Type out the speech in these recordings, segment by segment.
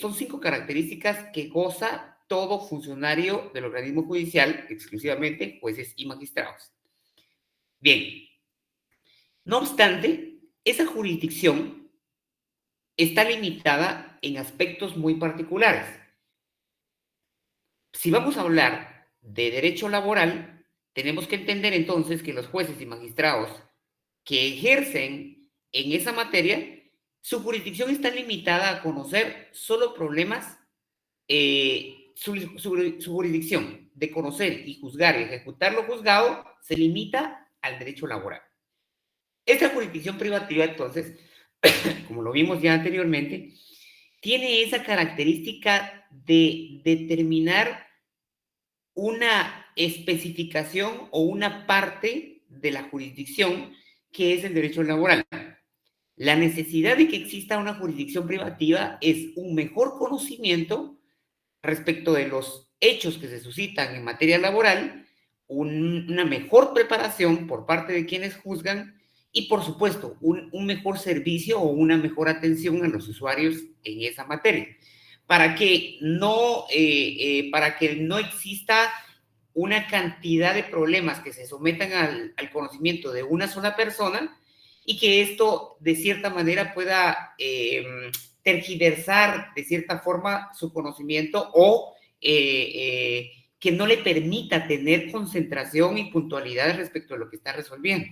son 5 características que goza todo funcionario del organismo judicial, exclusivamente jueces y magistrados. Bien, no obstante, esa jurisdicción está limitada en aspectos muy particulares. Si vamos a hablar de derecho laboral, tenemos que entender entonces que los jueces y magistrados que ejercen en esa materia, su jurisdicción está limitada a conocer solo problemas, su jurisdicción de conocer y juzgar y ejecutar lo juzgado se limita al derecho laboral. Esta jurisdicción privativa, entonces, como lo vimos ya anteriormente, tiene esa característica de determinar una especificación o una parte de la jurisdicción que es el derecho laboral. La necesidad de que exista una jurisdicción privativa es un mejor conocimiento respecto de los hechos que se suscitan en materia laboral, una mejor preparación por parte de quienes juzgan y, por supuesto, un mejor servicio o una mejor atención a los usuarios en esa materia, para que no exista una cantidad de problemas que se sometan al conocimiento de una sola persona y que esto, de cierta manera, pueda tergiversar, de cierta forma, su conocimiento o que no le permita tener concentración y puntualidad respecto a lo que está resolviendo.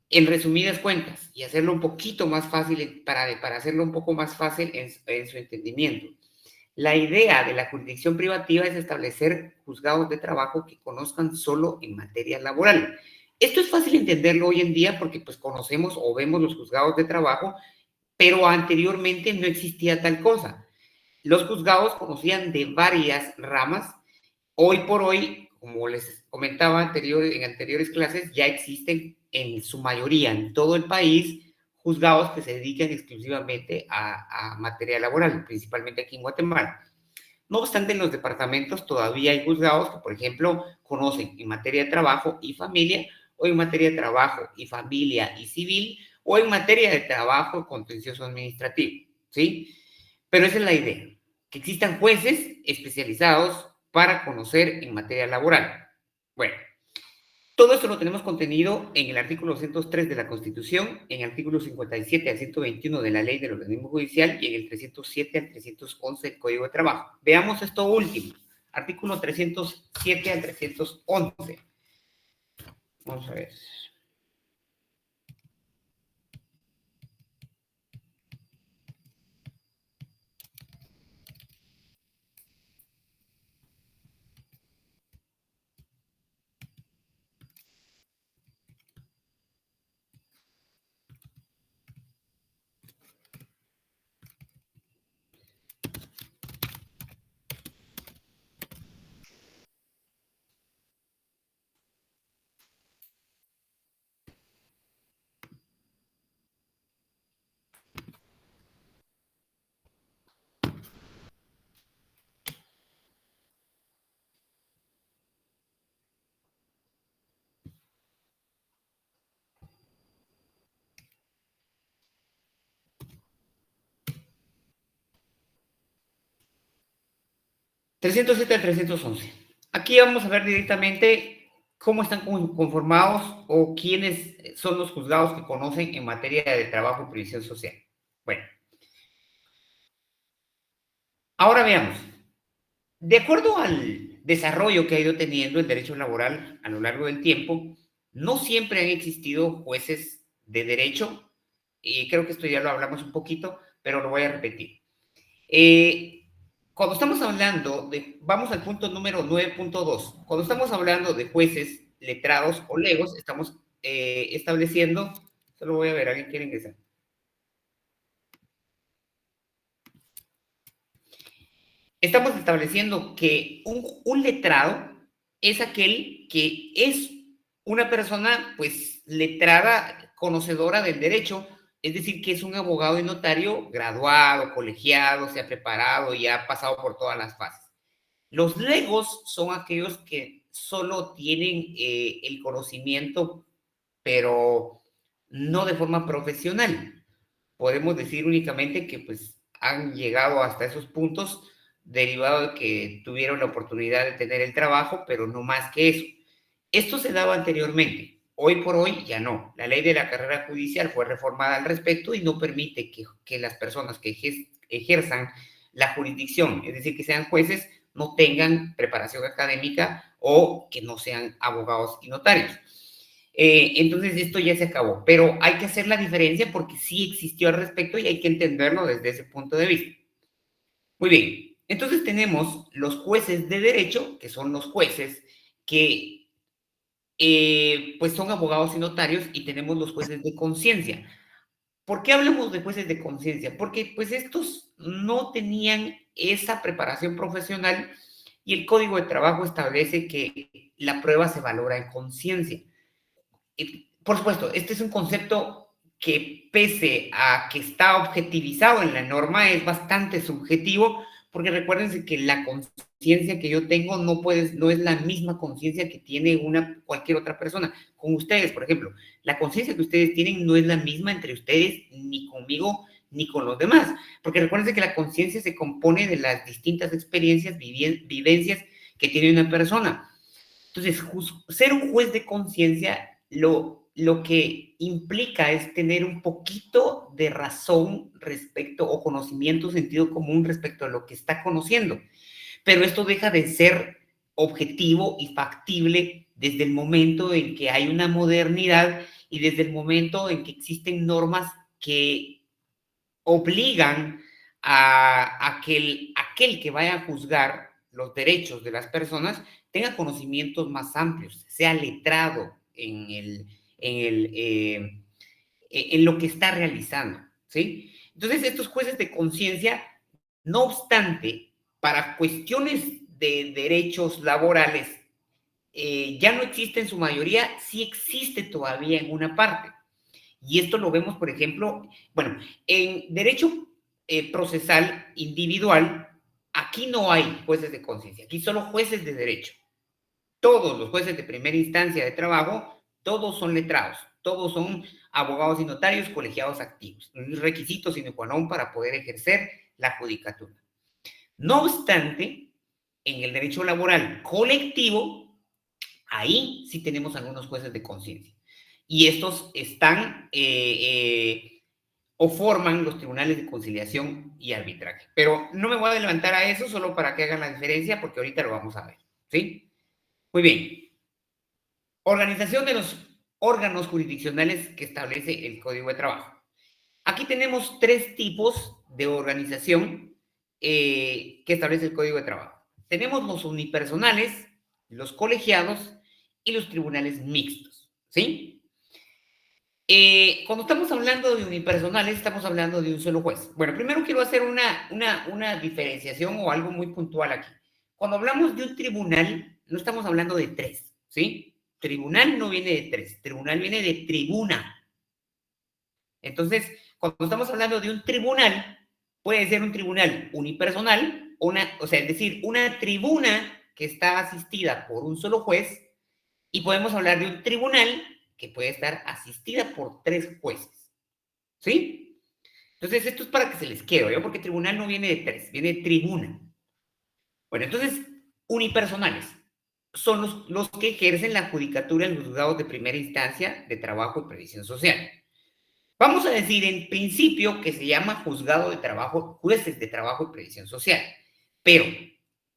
En resumidas cuentas, y hacerlo un poquito más fácil, para hacerlo un poco más fácil en su entendimiento, la idea de la jurisdicción privativa es establecer juzgados de trabajo que conozcan solo en materia laboral. Esto es fácil entenderlo hoy en día porque pues conocemos o vemos los juzgados de trabajo, pero anteriormente no existía tal cosa. Los juzgados conocían de varias ramas. Hoy por hoy, como les comentaba en anteriores clases, ya existen en su mayoría, en todo el país, juzgados que se dedican exclusivamente a materia laboral, principalmente aquí en Guatemala. No obstante, en los departamentos todavía hay juzgados que, por ejemplo, conocen en materia de trabajo y familia, o en materia de trabajo y familia y civil, o en materia de trabajo contencioso administrativo, ¿sí? Pero esa es la idea, que existan jueces especializados para conocer en materia laboral. Bueno, todo esto lo tenemos contenido en el artículo 203 de la Constitución, en el artículo 57 al 121 de la Ley del Organismo Judicial y en el 307 al 311 del Código de Trabajo. Veamos esto último, artículo 307 al 311. Vamos a ver. 307 al 311. Aquí vamos a ver directamente cómo están conformados o quiénes son los juzgados que conocen en materia de trabajo y previsión social. Bueno, ahora veamos. De acuerdo al desarrollo que ha ido teniendo el derecho laboral a lo largo del tiempo, no siempre han existido jueces de derecho, y creo que esto ya lo hablamos un poquito, pero lo voy a repetir. Cuando estamos hablando vamos al punto número 9.2, cuando estamos hablando de jueces, letrados o legos, estamos estableciendo, solo voy a ver, ¿alguien quiere ingresar? Estamos estableciendo que un letrado es aquel que es una persona, pues, letrada, conocedora del derecho, es decir, que es un abogado y notario graduado, colegiado, se ha preparado y ha pasado por todas las fases. Los legos son aquellos que solo tienen el conocimiento, pero no de forma profesional. Podemos decir únicamente que pues han llegado hasta esos puntos derivado de que tuvieron la oportunidad de tener el trabajo, pero no más que eso. Esto se daba anteriormente. Hoy por hoy ya no. La ley de la carrera judicial fue reformada al respecto y no permite que las personas que ejerzan la jurisdicción, es decir, que sean jueces, no tengan preparación académica o que no sean abogados y notarios. Entonces esto ya se acabó, pero hay que hacer la diferencia porque sí existió al respecto y hay que entenderlo desde ese punto de vista. Muy bien, entonces tenemos los jueces de derecho, que son los jueces que pues son abogados y notarios, y tenemos los jueces de conciencia. ¿Por qué hablamos de jueces de conciencia? Porque pues estos no tenían esa preparación profesional y el Código de Trabajo establece que la prueba se valora en conciencia. Por supuesto, este es un concepto que pese a que está objetivizado en la norma, es bastante subjetivo, porque recuérdense que la conciencia que yo tengo no es la misma conciencia que tiene cualquier otra persona. Con ustedes, por ejemplo, la conciencia que ustedes tienen no es la misma entre ustedes, ni conmigo, ni con los demás, porque recuérdense que la conciencia se compone de las distintas experiencias, vivencias que tiene una persona. Entonces, ser un juez de conciencia lo que implica es tener un poquito de razón respecto o conocimiento, sentido común respecto a lo que está conociendo. Pero esto deja de ser objetivo y factible desde el momento en que hay una modernidad y desde el momento en que existen normas que obligan a que aquel que vaya a juzgar los derechos de las personas tenga conocimientos más amplios, sea letrado en lo que está realizando, ¿sí? Entonces, estos jueces de conciencia, no obstante, para cuestiones de derechos laborales, ya no existe en su mayoría, sí existe todavía en una parte. Y esto lo vemos, por ejemplo, bueno, en derecho procesal individual, aquí no hay jueces de conciencia, aquí solo jueces de derecho. Todos los jueces de primera instancia de trabajo, todos son letrados, todos son abogados y notarios colegiados activos, un requisito sine qua non para poder ejercer la judicatura. No obstante, en el derecho laboral colectivo, ahí sí tenemos algunos jueces de conciencia. Y estos están o forman los tribunales de conciliación y arbitraje. Pero no me voy a adelantar a eso solo para que hagan la diferencia, porque ahorita lo vamos a ver, ¿sí? Muy bien. Organización de los órganos jurisdiccionales que establece el Código de Trabajo. Aquí tenemos tres tipos de organización que establece el Código de Trabajo. Tenemos los unipersonales, los colegiados y los tribunales mixtos, ¿sí? Cuando estamos hablando de unipersonales, estamos hablando de un solo juez. Bueno, primero quiero hacer una diferenciación o algo muy puntual aquí. Cuando hablamos de un tribunal, no estamos hablando de tres, ¿sí? Tribunal no viene de tres, tribunal viene de tribuna. Entonces, cuando estamos hablando de un tribunal, puede ser un tribunal unipersonal, o sea, es decir, una tribuna que está asistida por un solo juez, y podemos hablar de un tribunal que puede estar asistida por tres jueces, ¿sí? Entonces, esto es para que se les quede, ¿yo? Porque tribunal no viene de tres, viene de tribuna. Bueno, entonces, unipersonales son los que ejercen la judicatura en los juzgados de primera instancia de trabajo y previsión social. Vamos a decir en principio que se llama juzgado de trabajo, jueces de trabajo y previsión social. Pero,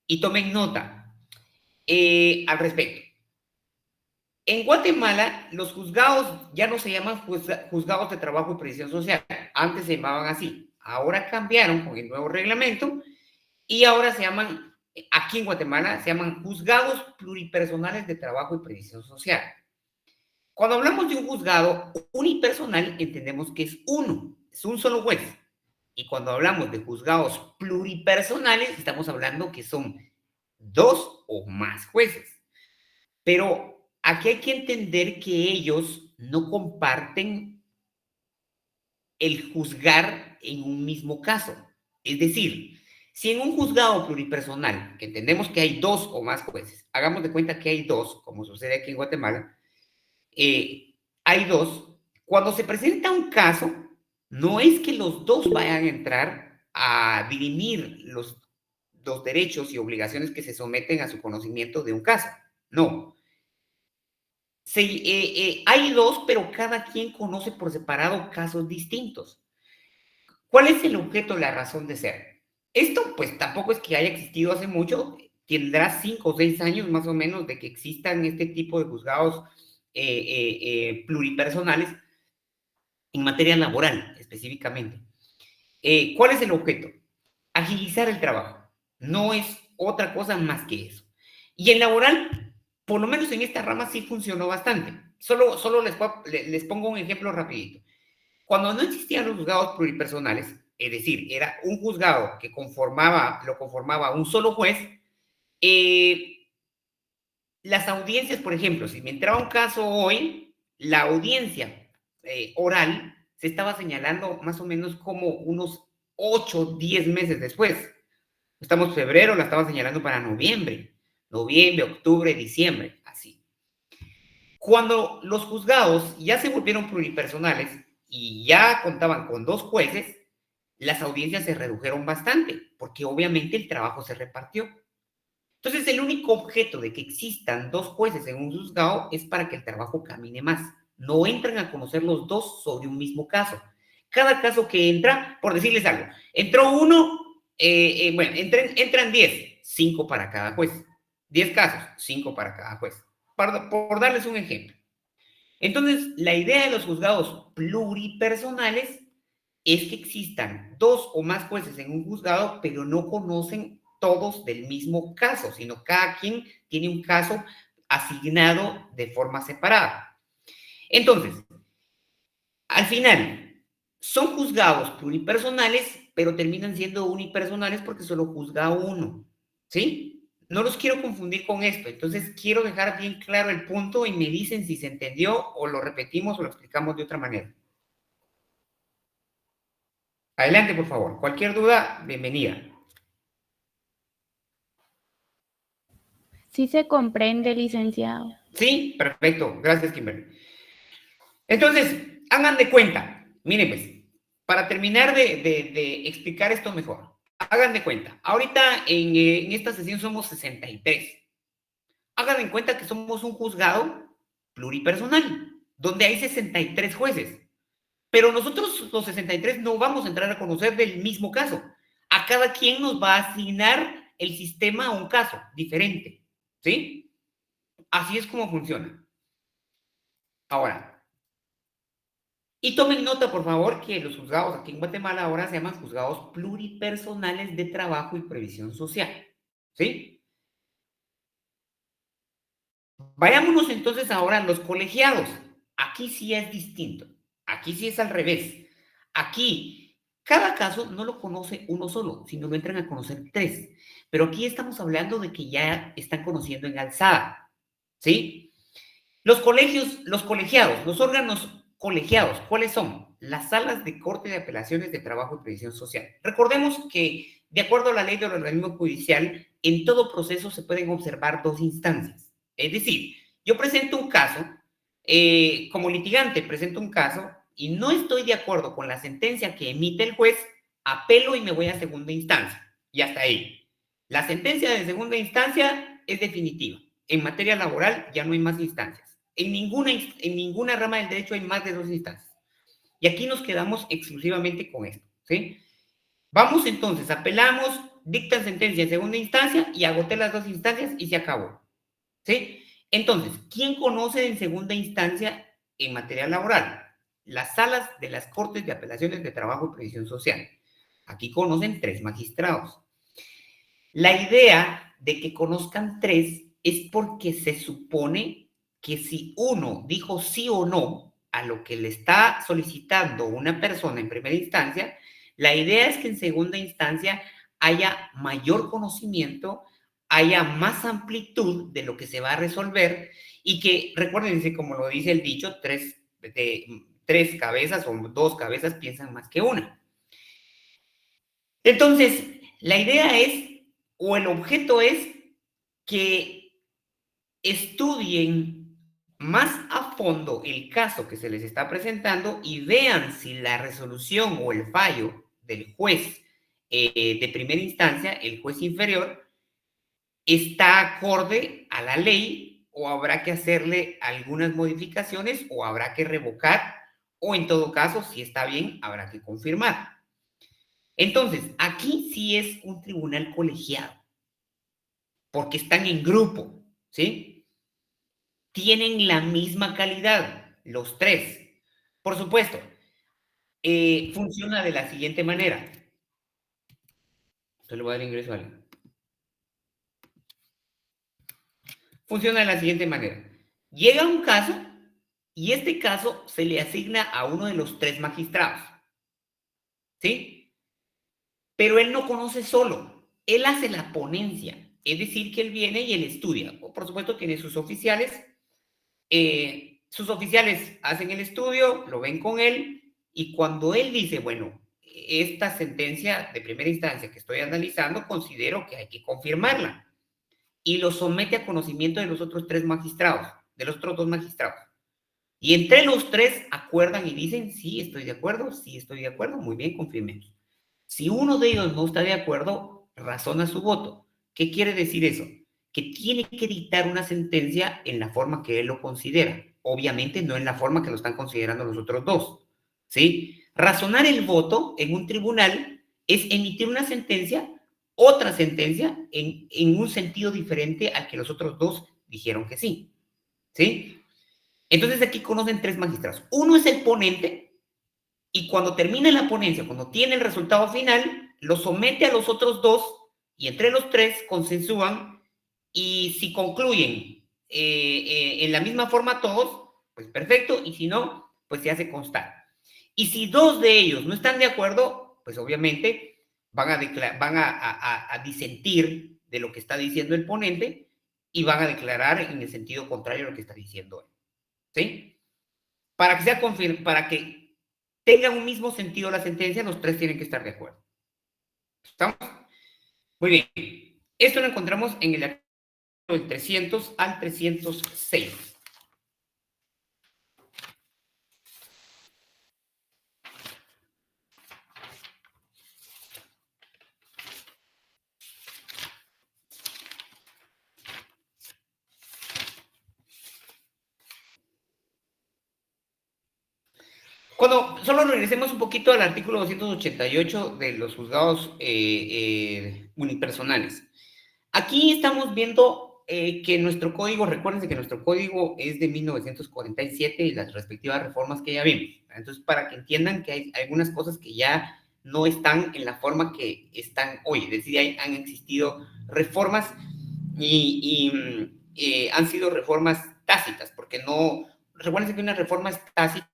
y tomen nota al respecto. En Guatemala, los juzgados ya no se llaman juzgados de trabajo y previsión social. Antes se llamaban así. Ahora cambiaron con el nuevo reglamento y ahora se llaman, aquí en Guatemala, se llaman juzgados pluripersonales de trabajo y previsión social. Cuando hablamos de un juzgado unipersonal, entendemos que es uno, es un solo juez. Y cuando hablamos de juzgados pluripersonales, estamos hablando que son dos o más jueces. Pero aquí hay que entender que ellos no comparten el juzgar en un mismo caso. Es decir, si en un juzgado pluripersonal, que entendemos que hay dos o más jueces, hagamos de cuenta que hay dos, como sucede aquí en Guatemala, hay dos, cuando se presenta un caso, no es que los dos vayan a entrar a dirimir los derechos y obligaciones que se someten a su conocimiento de un caso. No. Hay dos, pero cada quien conoce por separado casos distintos. ¿Cuál es el objeto, la razón de ser? Esto, pues, tampoco es que haya existido hace mucho. Tendrá 5 o 6 años más o menos de que existan este tipo de juzgados pluripersonales en materia laboral, específicamente. ¿Cuál es el objeto? Agilizar el trabajo. No es otra cosa más que eso. Y en laboral, por lo menos en esta rama sí funcionó bastante. Solo les pongo un ejemplo rapidito. Cuando no existían los juzgados pluripersonales, es decir, era un juzgado que lo conformaba un solo juez, las audiencias, por ejemplo, si me entraba un caso hoy, la audiencia oral se estaba señalando más o menos como unos 8, 10 meses después. Estamos en febrero, la estaba señalando para noviembre, octubre, diciembre, así. Cuando los juzgados ya se volvieron pluripersonales y ya contaban con 2 jueces, las audiencias se redujeron bastante, porque obviamente el trabajo se repartió. Entonces, el único objeto de que existan 2 jueces en un juzgado es para que el trabajo camine más. No entran a conocer los dos sobre un mismo caso. Cada caso que entra, por decirles algo, entró uno, bueno, entran 10, 5 para cada juez. 10 casos, 5 para cada juez. Por darles un ejemplo. Entonces, la idea de los juzgados pluripersonales es que existan 2 o más jueces en un juzgado, pero no conocen todos del mismo caso, sino cada quien tiene un caso asignado de forma separada. Entonces, al final, son juzgados pluripersonales, pero terminan siendo unipersonales porque solo juzga uno, ¿sí? No los quiero confundir con esto, entonces quiero dejar bien claro el punto y me dicen si se entendió o lo repetimos o lo explicamos de otra manera. Adelante, por favor. Cualquier duda, bienvenida. Sí se comprende, licenciado. Sí, perfecto. Gracias, Kimberly. Entonces, hagan de cuenta. Miren, pues, para terminar de explicar esto mejor, hagan de cuenta. Ahorita en esta sesión somos 63. Hagan en cuenta que somos un juzgado pluripersonal, donde hay 63 jueces. Pero nosotros, los 63, no vamos a entrar a conocer del mismo caso. A cada quien nos va a asignar el sistema a un caso diferente. ¿Sí? Así es como funciona. Ahora, y tomen nota, por favor, que los juzgados aquí en Guatemala ahora se llaman juzgados pluripersonales de trabajo y previsión social. ¿Sí? Vayámonos entonces ahora a los colegiados. Aquí sí es distinto. Aquí sí es al revés. Aquí, cada caso no lo conoce uno solo, sino lo entran a conocer 3. Pero aquí estamos hablando de que ya están conociendo en alzada. ¿Sí? Los colegiados, los órganos colegiados, ¿cuáles son? Las salas de corte de apelaciones de trabajo y previsión social. Recordemos que, de acuerdo a la ley del organismo judicial, en todo proceso se pueden observar 2 instancias. Es decir, yo presento un caso, como litigante presento un caso y no estoy de acuerdo con la sentencia que emite el juez, apelo y me voy a segunda instancia. Y hasta ahí. La sentencia de segunda instancia es definitiva. En materia laboral ya no hay más instancias. En ninguna rama del derecho hay más de 2 instancias. Y aquí nos quedamos exclusivamente con esto, ¿sí? Vamos entonces, apelamos, dictan sentencia en segunda instancia y agoté las 2 instancias y se acabó, ¿sí? Entonces, ¿quién conoce en segunda instancia en materia laboral? Las salas de las Cortes de Apelaciones de Trabajo y Previsión Social. Aquí conocen 3 magistrados. La idea de que conozcan 3 es porque se supone que si uno dijo sí o no a lo que le está solicitando una persona en primera instancia, la idea es que en segunda instancia haya mayor conocimiento, haya más amplitud de lo que se va a resolver y que, recuérdense, como lo dice el dicho, 3 cabezas o 2 cabezas piensan más que una. Entonces, la idea es, o el objeto es, que estudien más a fondo el caso que se les está presentando y vean si la resolución o el fallo del juez de primera instancia, el juez inferior, está acorde a la ley o habrá que hacerle algunas modificaciones o habrá que revocar o en todo caso, si está bien, habrá que confirmar. Entonces, aquí sí es un tribunal colegiado, porque están en grupo, ¿sí? Tienen la misma calidad, los tres. Por supuesto, funciona de la siguiente manera. Esto le voy a dar ingreso a alguien. Funciona de la siguiente manera. Llega un caso y este caso se le asigna a uno de los tres magistrados, ¿sí? Pero él no conoce solo, él hace la ponencia, es decir, que él viene y él estudia. Por supuesto, tiene sus oficiales hacen el estudio, lo ven con él, y cuando él dice, bueno, esta sentencia de primera instancia que estoy analizando, considero que hay que confirmarla, y lo somete a conocimiento de los otros tres magistrados, de los otros dos magistrados. Y entre los tres acuerdan y dicen, sí, estoy de acuerdo, muy bien, confirmemos. Si uno de ellos no está de acuerdo, razona su voto. ¿Qué quiere decir eso? Que tiene que dictar una sentencia en la forma que él lo considera. Obviamente no en la forma que lo están considerando los otros dos. ¿Sí? Razonar el voto en un tribunal es emitir una sentencia, otra sentencia, en un sentido diferente al que los otros dos dijeron que sí. ¿Sí? Entonces aquí conocen tres magistrados. Uno es el ponente y cuando termine la ponencia, cuando tiene el resultado final, lo somete a los otros dos y entre los tres consensúan y si concluyen en la misma forma todos, pues perfecto, y si no, pues se hace constar. Y si dos de ellos no están de acuerdo, pues obviamente van a disentir de lo que está diciendo el ponente y van a declarar en el sentido contrario a lo que está diciendo él. ¿Sí? Para que tenga un mismo sentido la sentencia, los tres tienen que estar de acuerdo. ¿Estamos? Muy bien. Esto lo encontramos en el artículo del 300 al 306. Cuando solo regresemos un poquito al artículo 288 de los juzgados unipersonales. Aquí estamos viendo que nuestro código, recuérdense que nuestro código es de 1947 y las respectivas reformas que ya vimos. Entonces, para que entiendan que hay algunas cosas que ya no están en la forma que están hoy, es decir, han existido reformas y han sido reformas tácitas, porque no, recuérdense que una reforma es tácita,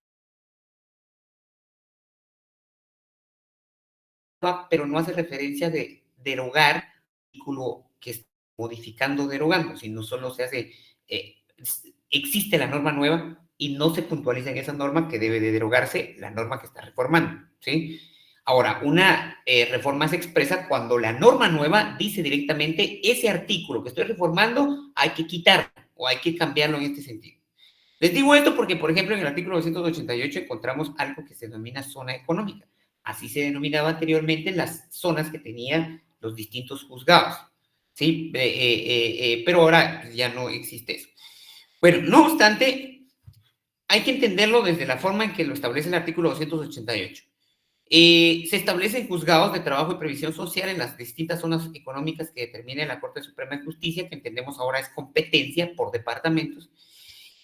pero no hace referencia de derogar el artículo que está modificando, derogando, sino solo se hace, existe la norma nueva y no se puntualiza en esa norma que debe de derogarse la norma que está reformando, ¿sí? Ahora, una reforma se expresa cuando la norma nueva dice directamente ese artículo que estoy reformando hay que quitarlo o hay que cambiarlo en este sentido. Les digo esto porque, por ejemplo, en el artículo 288 encontramos algo que se denomina zona económica. Así se denominaba anteriormente las zonas que tenían los distintos juzgados. ¿Sí? Pero ahora ya no existe eso. Bueno, no obstante, hay que entenderlo desde la forma en que lo establece el artículo 288. Se establecen juzgados de trabajo y previsión social en las distintas zonas económicas que determina la Corte Suprema de Justicia, que entendemos ahora es competencia por departamentos,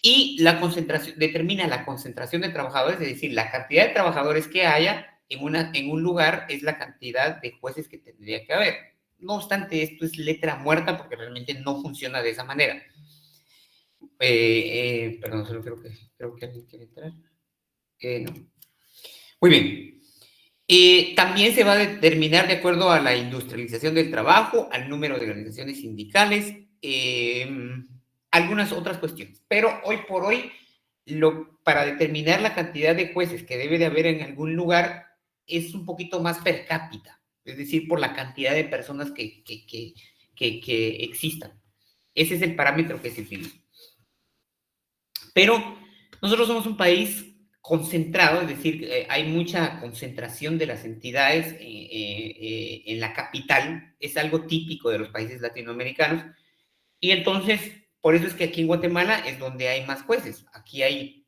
y la concentración, determina la concentración de trabajadores, es decir, la cantidad de trabajadores que haya en un lugar es la cantidad de jueces que tendría que haber. No obstante, esto es letra muerta porque realmente no funciona de esa manera. Perdón, solo creo que alguien quiere entrar. No. Muy bien. También se va a determinar de acuerdo a la industrialización del trabajo, al número de organizaciones sindicales, algunas otras cuestiones. Pero hoy por hoy, para determinar la cantidad de jueces que debe de haber en algún lugar es un poquito más per cápita, es decir, por la cantidad de personas que existan. Ese es el parámetro que se utiliza. Pero nosotros somos un país concentrado, es decir, hay mucha concentración de las entidades en la capital, es algo típico de los países latinoamericanos, y entonces, por eso es que aquí en Guatemala es donde hay más jueces. Aquí hay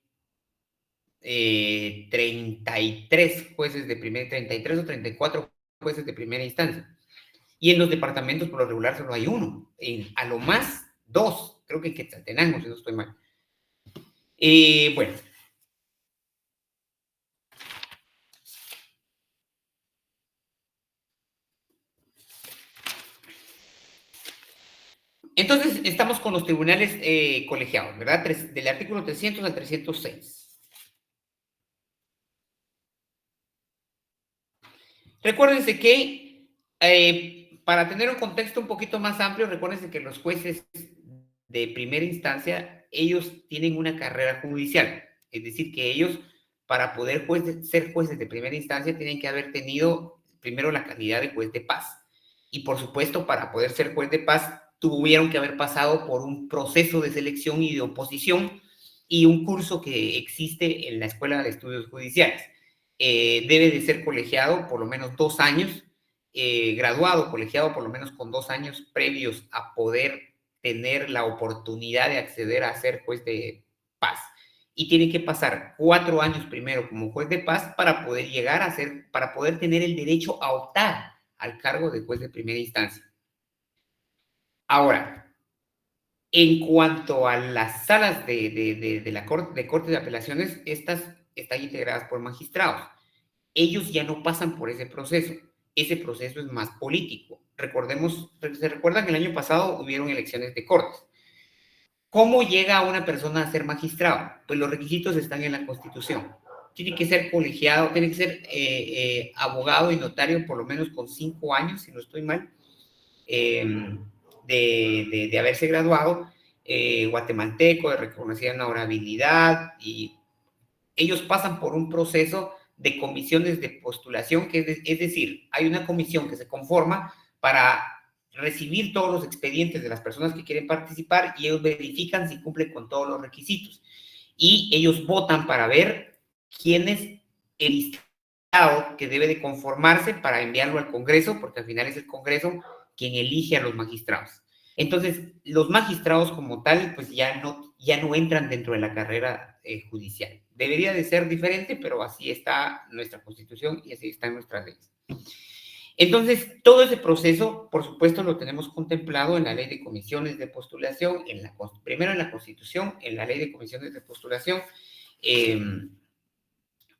33 jueces de primera, 33 o 34 jueces de primera instancia. Y en los departamentos, por lo regular, solo hay uno. A lo más, dos. Creo que en Quetzaltenango, si no estoy mal. Bueno. Entonces, estamos con los tribunales colegiados, ¿verdad? Del artículo 300 al 306. Recuérdense que, para tener un contexto un poquito más amplio, recuérdense que los jueces de primera instancia, ellos tienen una carrera judicial. Es decir, que ellos, para poder ser jueces de primera instancia, tienen que haber tenido primero la calidad de juez de paz. Y por supuesto, para poder ser juez de paz, tuvieron que haber pasado por un proceso de selección y de oposición y un curso que existe en la Escuela de Estudios Judiciales. Debe de ser colegiado por lo menos 2 años, graduado, colegiado por lo menos con 2 años previos a poder tener la oportunidad de acceder a ser juez de paz. Y tiene que pasar 4 años primero como juez de paz para poder llegar a ser, para poder tener el derecho a optar al cargo de juez de primera instancia. Ahora, en cuanto a las salas de la corte de apelaciones, estas están integradas por magistrados. Ellos ya no pasan por ese proceso. Ese proceso es más político. Se recuerdan que el año pasado hubieron elecciones de cortes. ¿Cómo llega una persona a ser magistrado? Pues los requisitos están en la Constitución. Tiene que ser colegiado, tiene que ser abogado y notario por lo menos con 5 años, si no estoy mal, de haberse graduado, guatemalteco, de reconocida honorabilidad, y ellos pasan por un proceso de comisiones de postulación, es decir, hay una comisión que se conforma para recibir todos los expedientes de las personas que quieren participar y ellos verifican si cumplen con todos los requisitos. Y ellos votan para ver quién es el listado que debe de conformarse para enviarlo al Congreso, porque al final es el Congreso quien elige a los magistrados. Entonces, los magistrados como tal, pues ya no entran dentro de la carrera judicial. Debería de ser diferente, pero así está nuestra Constitución y así están nuestras leyes. Entonces, todo ese proceso, por supuesto, lo tenemos contemplado en la Ley de Comisiones de Postulación, primero en la Constitución, en la Ley de Comisiones de Postulación,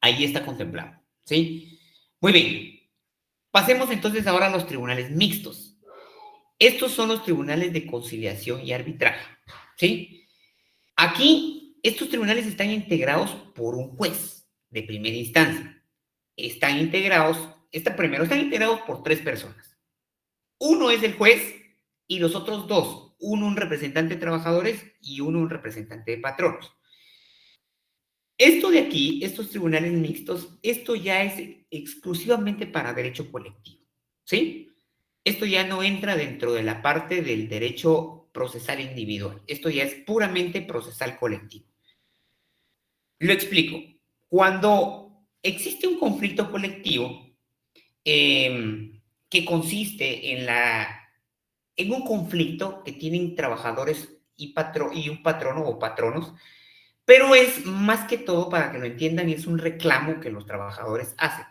ahí está contemplado, ¿sí? Muy bien. Pasemos entonces ahora a los tribunales mixtos. Estos son los tribunales de conciliación y arbitraje, ¿sí? Aquí, estos tribunales están integrados por un juez de primera instancia. Están integrados por 3 personas. Uno es el juez y los otros 2, uno un representante de trabajadores y uno un representante de patronos. Esto de aquí, estos tribunales mixtos, esto ya es exclusivamente para derecho colectivo, ¿sí? Esto ya no entra dentro de la parte del derecho procesal individual. Esto ya es puramente procesal colectivo. Lo explico. Cuando existe un conflicto colectivo que consiste en un conflicto que tienen trabajadores y un patrono o patronos, pero es más que todo, para que lo entiendan, es un reclamo que los trabajadores hacen.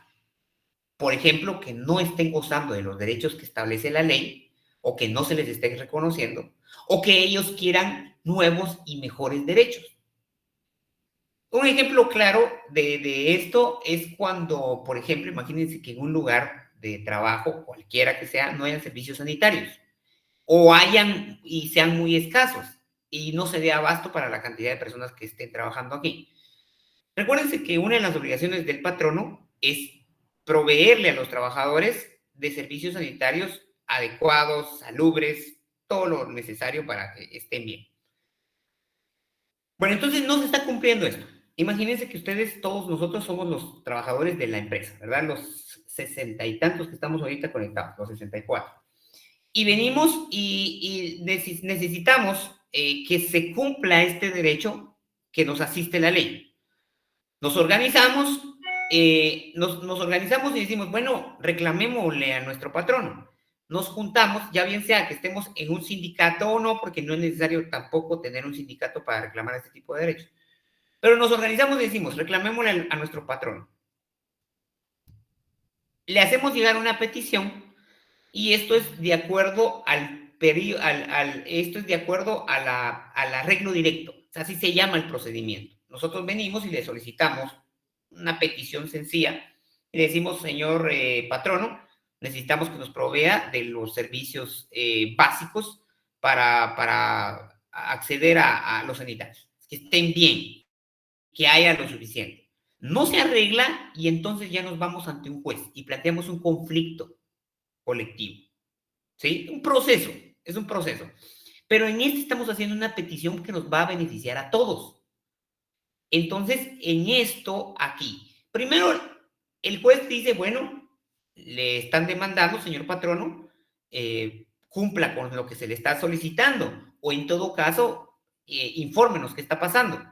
Por ejemplo, que no estén gozando de los derechos que establece la ley, o que no se les esté reconociendo, o que ellos quieran nuevos y mejores derechos. Un ejemplo claro de esto es cuando, por ejemplo, imagínense que en un lugar de trabajo, cualquiera que sea, no hayan servicios sanitarios, o hayan y sean muy escasos, y no se dé abasto para la cantidad de personas que estén trabajando aquí. Recuérdense que una de las obligaciones del patrono es proveerle a los trabajadores de servicios sanitarios adecuados, salubres, todo lo necesario para que estén bien. Bueno, entonces no se está cumpliendo esto. Imagínense que ustedes, todos nosotros, somos los trabajadores de la empresa, ¿verdad? Los 60 y tantos que estamos ahorita conectados, los 64. Y venimos y necesitamos que se cumpla este derecho que nos asiste la ley. Nos organizamos, nos organizamos y decimos, bueno, reclamémosle a nuestro patrono. Nos juntamos, ya bien sea que estemos en un sindicato o no, porque no es necesario tampoco tener un sindicato para reclamar este tipo de derechos. Pero nos organizamos y decimos, reclamémosle a nuestro patrono. Le hacemos llegar una petición y esto es de acuerdo al periodo, esto es de acuerdo al arreglo directo. O sea, así se llama el procedimiento. Nosotros venimos y le solicitamos una petición sencilla y le decimos, señor patrono, necesitamos que nos provea de los servicios básicos para acceder a los sanitarios, que estén bien, que haya lo suficiente. No se arregla y entonces ya nos vamos ante un juez y planteamos un conflicto colectivo. ¿Sí? Un proceso, es un proceso. Pero en este estamos haciendo una petición que nos va a beneficiar a todos. Entonces, en esto, aquí, primero, el juez dice, bueno, le están demandando, señor patrono, cumpla con lo que se le está solicitando, o en todo caso, infórmenos qué está pasando.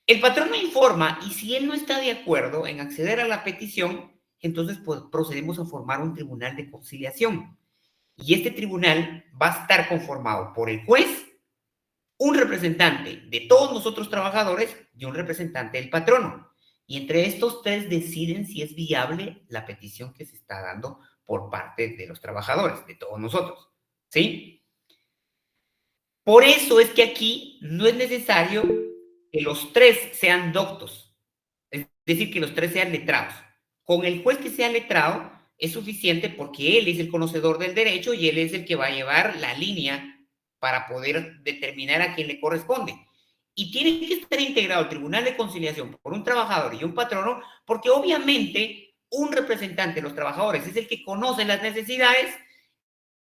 El patrono informa, y si él no está de acuerdo en acceder a la petición, entonces pues, procedemos a formar un tribunal de conciliación. Y este tribunal va a estar conformado por el juez, un representante de todos nosotros trabajadores y un representante del patrono. Y entre estos tres deciden si es viable la petición que se está dando por parte de los trabajadores, de todos nosotros. ¿Sí? Por eso es que aquí no es necesario que los tres sean doctos, es decir, que los tres sean letrados. Con el juez que sea letrado es suficiente porque él es el conocedor del derecho y él es el que va a llevar la línea para poder determinar a quién le corresponde. Y tiene que estar integrado el Tribunal de Conciliación por un trabajador y un patrono, porque obviamente un representante de los trabajadores es el que conoce las necesidades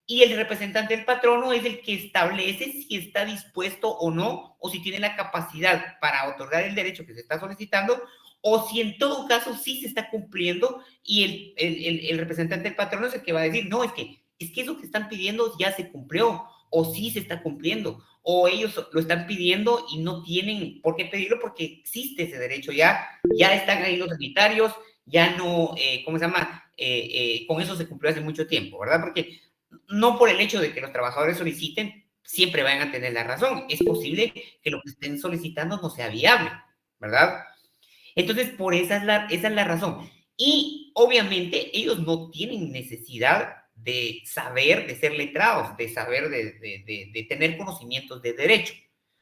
y el representante del patrono es el que establece si está dispuesto o no, o si tiene la capacidad para otorgar el derecho que se está solicitando, o si en todo caso sí se está cumpliendo y el representante del patrono es el que va a decir, no, es que eso que están pidiendo ya se cumplió, o sí se está cumpliendo, o ellos lo están pidiendo y no tienen por qué pedirlo porque existe ese derecho, ya están ahí los sanitarios, ya no, ¿cómo se llama? Con eso se cumplió hace mucho tiempo, ¿verdad? Porque no por el hecho de que los trabajadores soliciten, siempre van a tener la razón. Es posible que lo que estén solicitando no sea viable, ¿verdad? Entonces, por esa es la razón. Y obviamente ellos no tienen necesidad de saber, de ser letrados, de saber, de tener conocimientos de derecho.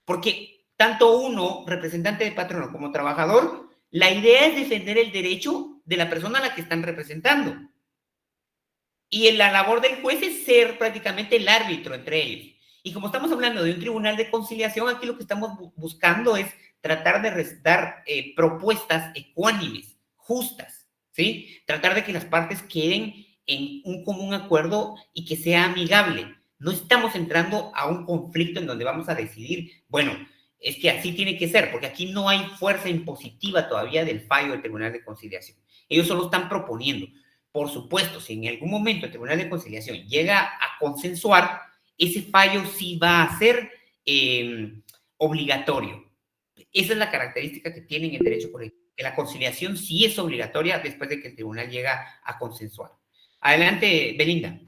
Porque tanto uno, representante de patrono, como trabajador, la idea es defender el derecho de la persona a la que están representando. Y la labor del juez es ser prácticamente el árbitro entre ellos. Y como estamos hablando de un tribunal de conciliación, aquí lo que estamos buscando es tratar de dar propuestas ecuánimes, justas, ¿sí? Tratar de que las partes queden en un común acuerdo y que sea amigable. No estamos entrando a un conflicto en donde vamos a decidir, bueno, es que así tiene que ser, porque aquí no hay fuerza impositiva todavía del fallo del tribunal de conciliación. Ellos solo están proponiendo. Por supuesto, si en algún momento el Tribunal de Conciliación llega a consensuar, ese fallo sí va a ser obligatorio. Esa es la característica que tiene en el derecho colectivo, que la conciliación sí es obligatoria después de que el tribunal llega a consensuar. Adelante, Belinda.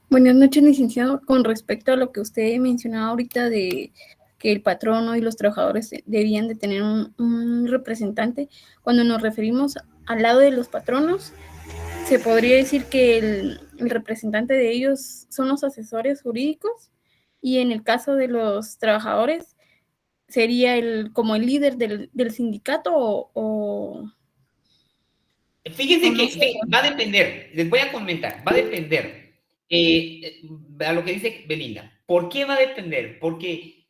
Buenas noches, licenciado. Con respecto a lo que usted mencionaba ahorita de que el patrono y los trabajadores debían de tener un representante, cuando nos referimos al lado de los patronos, se podría decir que el representante de ellos son los asesores jurídicos y en el caso de los trabajadores sería como el líder del sindicato o Fíjense no que sé. va a depender, les voy a comentar, va a depender a lo que dice Belinda. ¿Por qué va a depender? Porque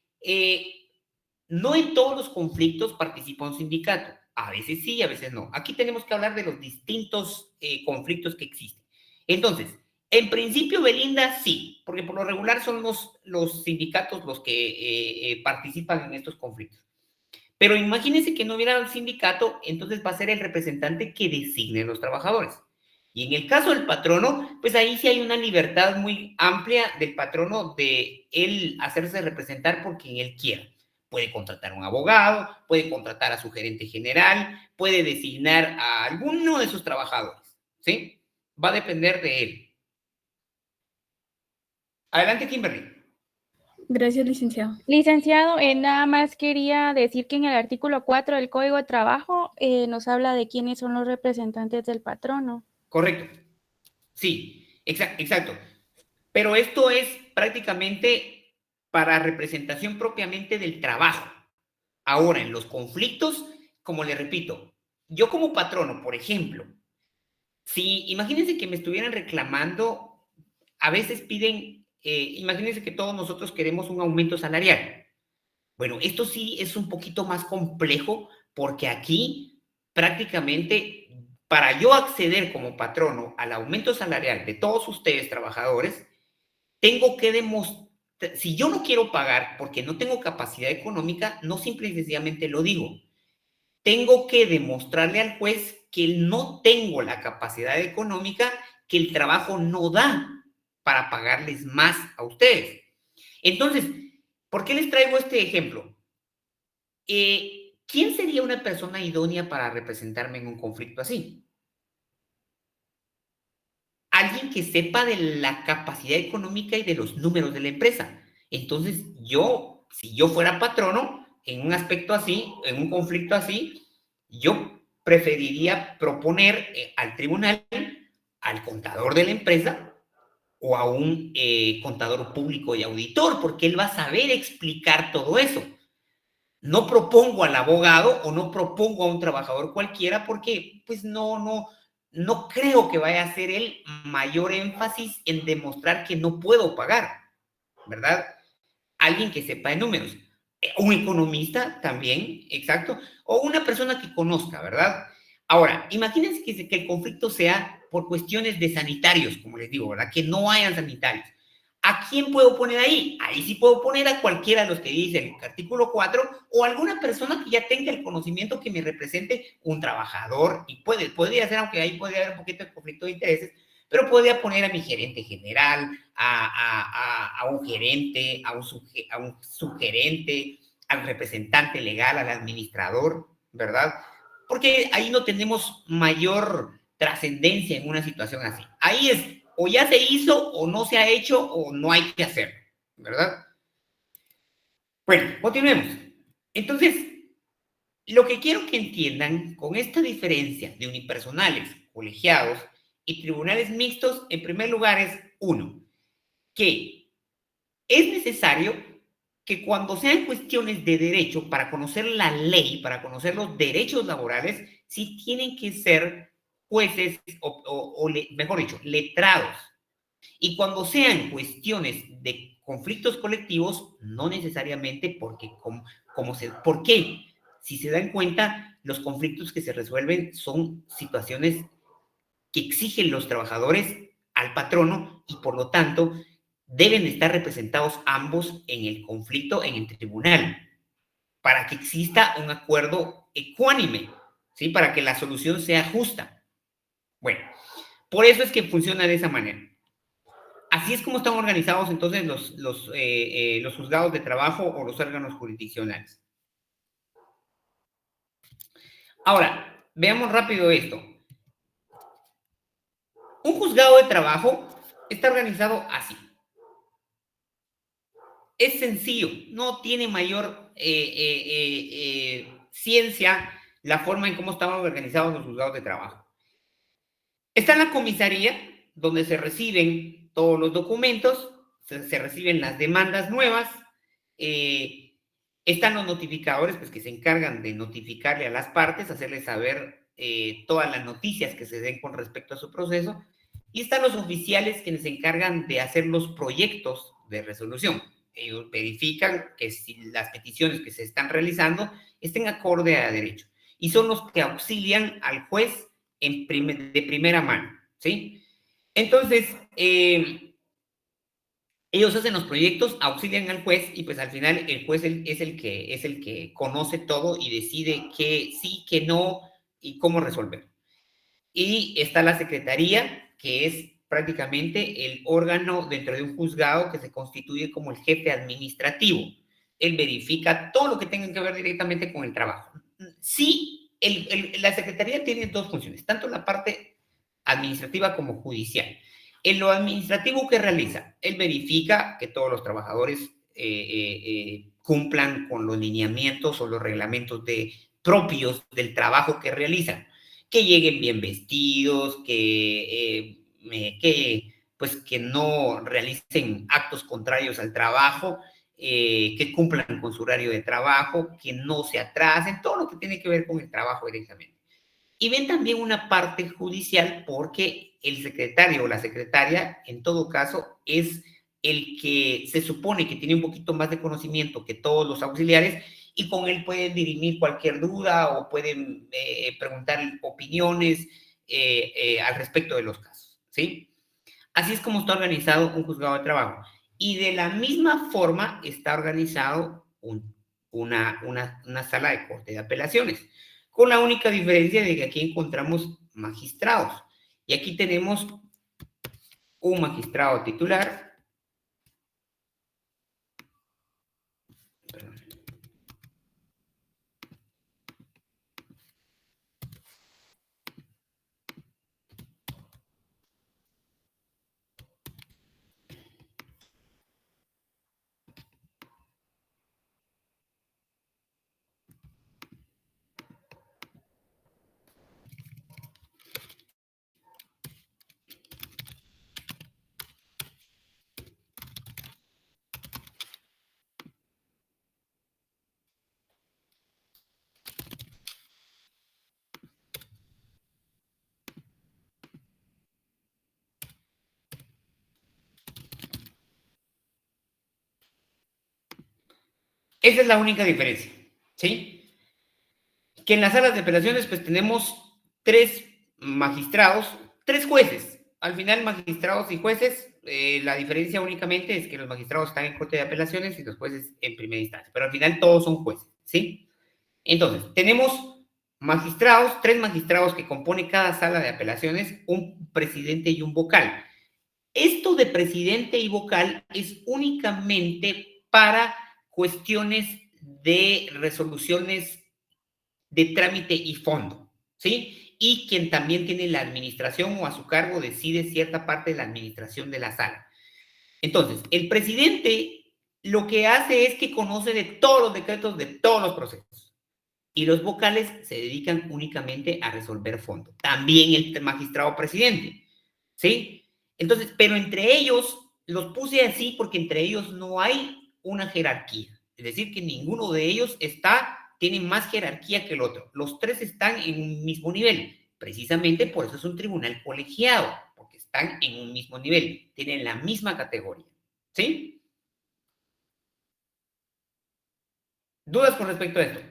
no en todos los conflictos participa un sindicato. A veces sí, a veces no. Aquí tenemos que hablar de los distintos conflictos que existen. Entonces, en principio, Belinda sí, porque por lo regular son los sindicatos los que participan en estos conflictos. Pero imagínense que no hubiera un sindicato, entonces va a ser el representante que designe los trabajadores. Y en el caso del patrono, pues ahí sí hay una libertad muy amplia del patrono de él hacerse representar por quien él quiera. puede contratar a un abogado, puede contratar a su gerente general, puede designar a alguno de sus trabajadores, ¿sí? Va a depender de él. Adelante, Kimberly. Gracias, licenciado. Licenciado, nada más quería decir que en el artículo 4 del Código de Trabajo nos habla de quiénes son los representantes del patrono. Correcto. Sí, exacto. Pero esto es prácticamente para representación propiamente del trabajo. Ahora, en los conflictos, como le repito, yo como patrono, por ejemplo, si imagínense que me estuvieran reclamando, a veces piden, imagínense que todos nosotros queremos un aumento salarial. Bueno, esto sí es un poquito más complejo porque aquí prácticamente para yo acceder como patrono al aumento salarial de todos ustedes trabajadores, tengo que demostrar, si yo no quiero pagar porque no tengo capacidad económica, no simple y sencillamente lo digo. Tengo que demostrarle al juez que no tengo la capacidad económica, que el trabajo no da para pagarles más a ustedes. Entonces, ¿por qué les traigo este ejemplo? ¿Quién sería una persona idónea para representarme en un conflicto así? Alguien que sepa de la capacidad económica y de los números de la empresa. Entonces, yo, si yo fuera patrono, en un aspecto así, en un conflicto así, yo preferiría proponer al tribunal, al contador de la empresa o a un contador público y auditor, porque él va a saber explicar todo eso. No propongo al abogado o no propongo a un trabajador cualquiera porque pues no creo que vaya a hacer el mayor énfasis en demostrar que no puedo pagar, ¿verdad? Alguien que sepa de números. Un economista también, exacto, o una persona que conozca, ¿verdad? Ahora, imagínense que el conflicto sea por cuestiones de sanitarios, como les digo, ¿verdad? Que no hayan sanitarios. ¿A quién puedo poner ahí? Ahí sí puedo poner a cualquiera de los que dice el artículo 4 o alguna persona que ya tenga el conocimiento que me represente un trabajador y podría ser, aunque ahí podría haber un poquito de conflicto de intereses, pero podría poner a mi gerente general, a un gerente, a un subgerente, al representante legal, al administrador, ¿verdad? Porque ahí no tenemos mayor trascendencia en una situación así. Ahí es, o ya se hizo, o no se ha hecho, o no hay que hacerlo, ¿verdad? Bueno, continuemos. Entonces, lo que quiero que entiendan con esta diferencia de unipersonales, colegiados y tribunales mixtos, en primer lugar es, uno, que es necesario que cuando sean cuestiones de derecho, para conocer la ley, para conocer los derechos laborales, sí tienen que ser jueces mejor dicho, letrados. Y cuando sean cuestiones de conflictos colectivos, no necesariamente porque, ¿por qué? Si se dan cuenta, los conflictos que se resuelven son situaciones que exigen los trabajadores al patrono y por lo tanto deben estar representados ambos en el conflicto en el tribunal para que exista un acuerdo ecuánime, ¿sí? Para que la solución sea justa. Bueno, por eso es que funciona de esa manera. Así es como están organizados entonces los juzgados de trabajo o los órganos jurisdiccionales. Ahora, veamos rápido esto. Un juzgado de trabajo está organizado así. Es sencillo, no tiene mayor ciencia la forma en cómo estaban organizados los juzgados de trabajo. Está la comisaría, donde se reciben todos los documentos, se reciben las demandas nuevas, están los notificadores, pues que se encargan de notificarle a las partes, hacerles saber todas las noticias que se den con respecto a su proceso, y están los oficiales quienes se encargan de hacer los proyectos de resolución. Ellos verifican que si las peticiones que se están realizando estén acorde a derecho, y son los que auxilian al juez de primera mano, ¿sí? Entonces, ellos hacen los proyectos, auxilian al juez y pues al final el juez es el que conoce todo y decide qué sí, qué no y cómo resolver. Y está la secretaría, que es prácticamente el órgano dentro de un juzgado que se constituye como el jefe administrativo. él verifica todo lo que tenga que ver directamente con el trabajo. Sí, la Secretaría tiene dos funciones, tanto la parte administrativa como judicial. En lo administrativo, ¿qué realiza? Él verifica que todos los trabajadores cumplan con los lineamientos o los reglamentos propios del trabajo que realizan, que lleguen bien vestidos, pues, que no realicen actos contrarios al trabajo, que cumplan con su horario de trabajo, que no se atrasen, todo lo que tiene que ver con el trabajo directamente. Y ven también una parte judicial porque el secretario o la secretaria, en todo caso, es el que se supone que tiene un poquito más de conocimiento que todos los auxiliares y con él pueden dirimir cualquier duda o pueden preguntar opiniones al respecto de los casos, ¿sí? Así es como está organizado un juzgado de trabajo. Y de la misma forma está organizado una sala de corte de apelaciones, con la única diferencia de que aquí encontramos magistrados. Y aquí tenemos un magistrado titular. Perdón. Esa es la única diferencia, ¿sí? Que en las salas de apelaciones pues tenemos 3 magistrados, 3 jueces. Al final, magistrados y jueces, la diferencia únicamente es que los magistrados están en corte de apelaciones y los jueces en primera instancia, pero al final todos son jueces, ¿sí? Entonces, tenemos magistrados, 3 magistrados que compone cada sala de apelaciones, un presidente y un vocal. Esto de presidente y vocal es únicamente para cuestiones de resoluciones de trámite y fondo, ¿sí? Y quien también tiene la administración o a su cargo decide cierta parte de la administración de la sala. Entonces, el presidente lo que hace es que conoce de todos los decretos de todos los procesos. Y los vocales se dedican únicamente a resolver fondo. También el magistrado presidente, ¿sí? Entonces, pero entre ellos, los puse así porque entre ellos no hay una jerarquía. Es decir, que ninguno de ellos tiene más jerarquía que el otro. Los 3 están en un mismo nivel. Precisamente por eso es un tribunal colegiado, porque están en un mismo nivel, tienen la misma categoría, ¿sí? ¿Dudas con respecto a esto?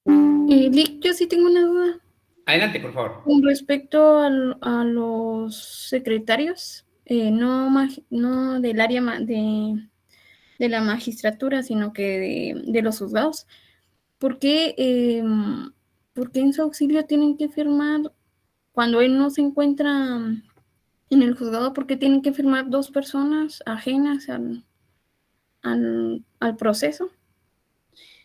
Lick, yo sí tengo una duda. Adelante, por favor. Con respecto a los secretarios, no del área de la magistratura, sino que de los juzgados, ¿por qué en su auxilio tienen que firmar cuando él no se encuentra en el juzgado? ¿Por qué tienen que firmar 2 personas ajenas al proceso?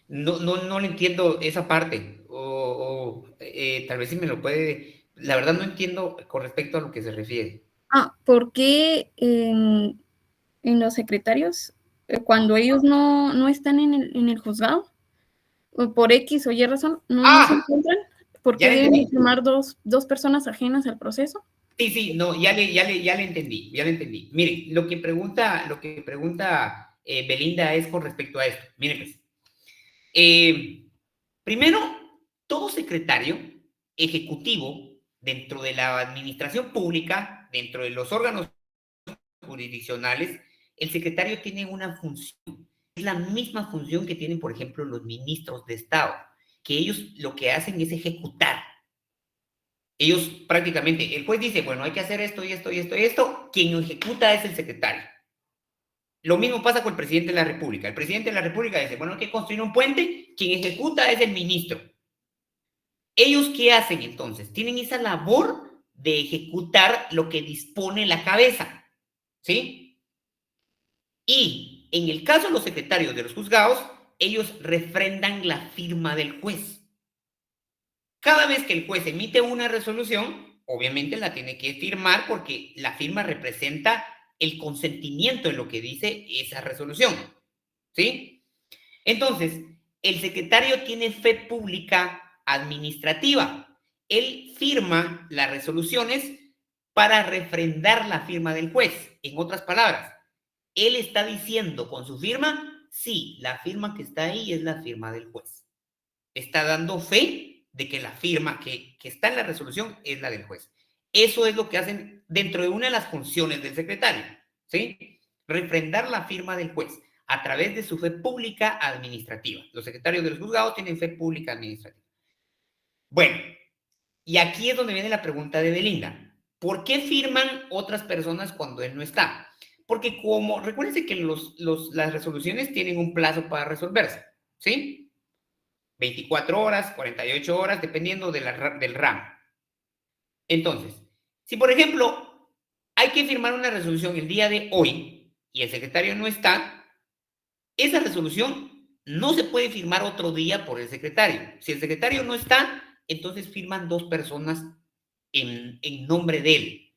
No le entiendo esa parte, tal vez si me lo puede, la verdad no entiendo con respecto a lo que se refiere. ¿Por qué en los secretarios, cuando ellos no están en el juzgado, o por X o Y razón, no se encuentran? ¿Por Ya qué le deben entendí. firmar dos personas ajenas al proceso? Sí, no, ya le entendí. Miren, lo que pregunta Belinda es con respecto a esto. Miren, pues, primero, todo secretario ejecutivo dentro de la administración pública, dentro de los órganos jurisdiccionales, el secretario tiene una función. Es la misma función que tienen, por ejemplo, los ministros de Estado, que ellos lo que hacen es ejecutar. Ellos prácticamente, el juez dice, bueno, hay que hacer esto y esto y esto y esto, quien ejecuta es el secretario. Lo mismo pasa con el presidente de la República. El presidente de la República dice, bueno, hay que construir un puente, quien ejecuta es el ministro. ¿Ellos qué hacen entonces? Tienen esa labor de ejecutar lo que dispone la cabeza, ¿sí? Y Y en el caso de los secretarios de los juzgados, ellos refrendan la firma del juez. Cada vez que el juez emite una resolución, obviamente la tiene que firmar porque la firma representa el consentimiento en lo que dice esa resolución, ¿sí? Entonces, el secretario tiene fe pública administrativa. Él firma las resoluciones para refrendar la firma del juez. En otras palabras, él está diciendo con su firma, sí, la firma que está ahí es la firma del juez. Está dando fe de que la firma que está en la resolución es la del juez. Eso es lo que hacen dentro de una de las funciones del secretario, ¿sí? Refrendar la firma del juez a través de su fe pública administrativa. Los secretarios de los juzgados tienen fe pública administrativa. Bueno, y aquí es donde viene la pregunta de Belinda. ¿Por qué firman otras personas cuando él no está? Porque recuérdense que las resoluciones tienen un plazo para resolverse, ¿sí? 24 horas, 48 horas, dependiendo del ramo. Entonces, si por ejemplo hay que firmar una resolución el día de hoy y el secretario no está, esa resolución no se puede firmar otro día por el secretario. Si el secretario no está, entonces firman dos personas en nombre de él.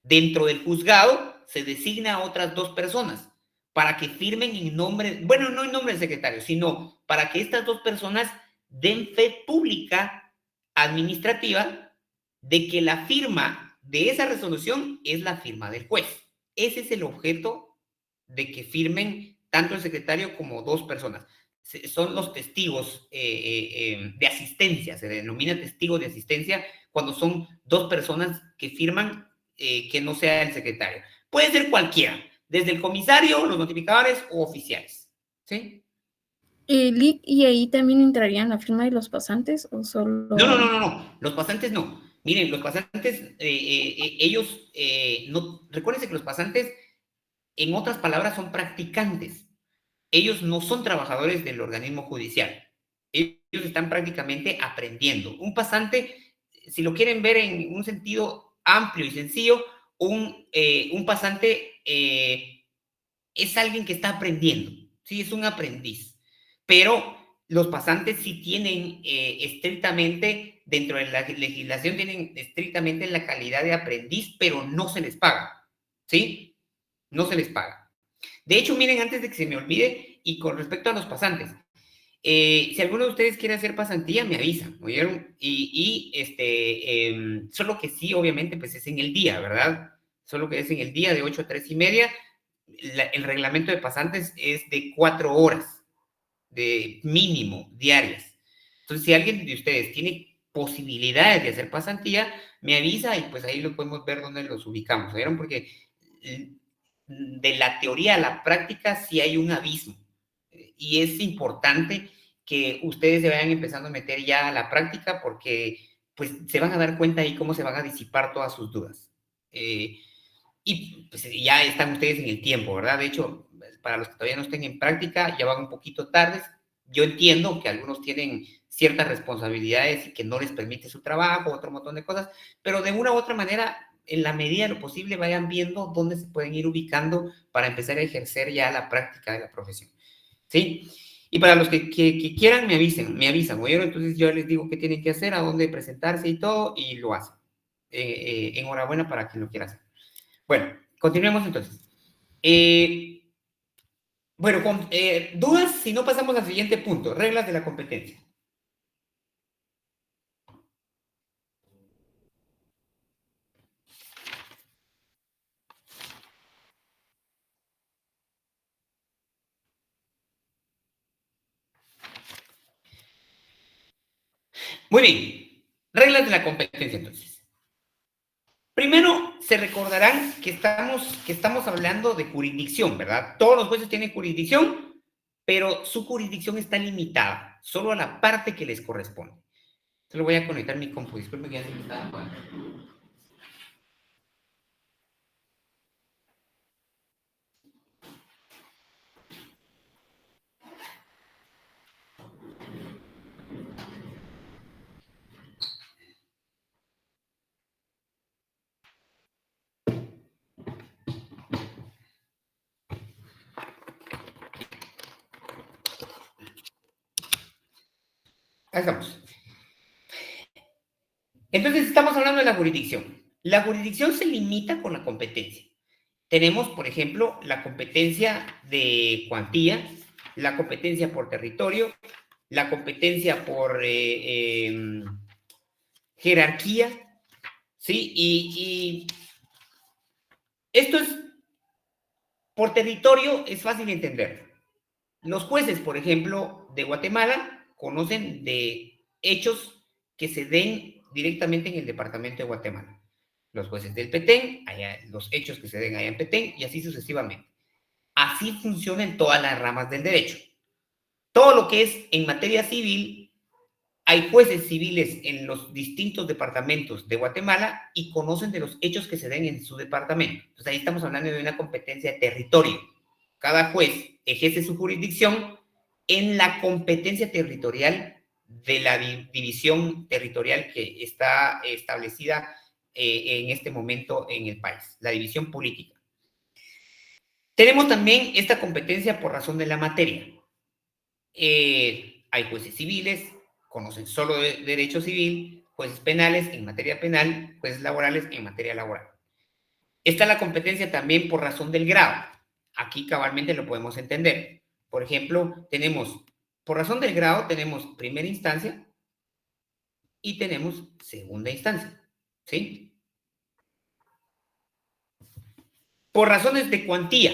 Dentro del juzgado se designa a otras dos personas para que firmen en nombre, bueno, no en nombre del secretario, sino para que estas dos personas den fe pública administrativa de que la firma de esa resolución es la firma del juez. Ese es el objeto de que firmen tanto el secretario como dos personas. Son los testigos de asistencia, se denomina testigo de asistencia cuando son dos personas que firman que no sea el secretario. Puede ser cualquiera, desde el comisario, los notificadores o oficiales, ¿sí? ¿Y ahí también entrarían la firma de los pasantes o solo...? No, los pasantes no. Miren, los pasantes, ellos, no, recuérdense que los pasantes, en otras palabras, son practicantes. Ellos no son trabajadores del organismo judicial. Ellos están prácticamente aprendiendo. Un pasante, si lo quieren ver en un sentido amplio y sencillo, un pasante es alguien que está aprendiendo, ¿sí? Es un aprendiz. Pero los pasantes sí tienen estrictamente, dentro de la legislación, tienen estrictamente la calidad de aprendiz, pero no se les paga, ¿sí? No se les paga. De hecho, miren, antes de que se me olvide, y con respecto a los pasantes, si alguno de ustedes quiere hacer pasantía, me avisan, ¿oyeron? Solo que sí, obviamente, pues es en el día, ¿verdad? Solo que es en el día de 8 a 3:30. El reglamento de pasantes es de 4 horas, de mínimo, diarias. Entonces, si alguien de ustedes tiene posibilidades de hacer pasantía, me avisa y pues ahí lo podemos ver dónde los ubicamos, ¿vieron? Porque de la teoría a la práctica sí hay un abismo. Y es importante que ustedes se vayan empezando a meter ya a la práctica porque pues se van a dar cuenta ahí cómo se van a disipar todas sus dudas. Y pues ya están ustedes en el tiempo, ¿verdad? De hecho, para los que todavía no estén en práctica, ya van un poquito tardes. Yo entiendo que algunos tienen ciertas responsabilidades y que no les permite su trabajo, otro montón de cosas, pero de una u otra manera, en la medida de lo posible, vayan viendo dónde se pueden ir ubicando para empezar a ejercer ya la práctica de la profesión, ¿sí? Y para los que quieran, me avisan, ¿oyeron? Entonces yo les digo qué tienen que hacer, a dónde presentarse y todo, y lo hacen. Enhorabuena para quien lo quiera hacer. Bueno, continuemos entonces. Bueno, dudas si no pasamos al siguiente punto, reglas de la competencia. Muy bien, reglas de la competencia entonces. Primero, se recordarán que estamos hablando de jurisdicción, ¿verdad? Todos los jueces tienen jurisdicción, pero su jurisdicción está limitada, solo a la parte que les corresponde. Solo voy a conectar mi compu, disculpen que ya se me está apagando. Ahí estamos. Entonces, estamos hablando de la jurisdicción. La jurisdicción se limita con la competencia. Tenemos, por ejemplo, la competencia de cuantía, la competencia por territorio, la competencia por jerarquía, ¿sí? Y esto es, por territorio, es fácil de entender. Los jueces, por ejemplo, de Guatemala, conocen de hechos que se den directamente en el departamento de Guatemala. Los jueces del Petén, los hechos que se den allá en Petén, y así sucesivamente. Así funcionan todas las ramas del derecho. Todo lo que es en materia civil, hay jueces civiles en los distintos departamentos de Guatemala y conocen de los hechos que se den en su departamento. Entonces ahí estamos hablando de una competencia de territorio. Cada juez ejerce su jurisdicción en la competencia territorial de la división territorial que está establecida en este momento en el país, la división política. Tenemos también esta competencia por razón de la materia. Hay jueces civiles, conocen solo de derecho civil, jueces penales en materia penal, jueces laborales en materia laboral. Está la competencia también por razón del grado. Aquí cabalmente lo podemos entender. Por ejemplo, tenemos, por razón del grado, tenemos primera instancia y tenemos segunda instancia, ¿sí? Por razones de cuantía,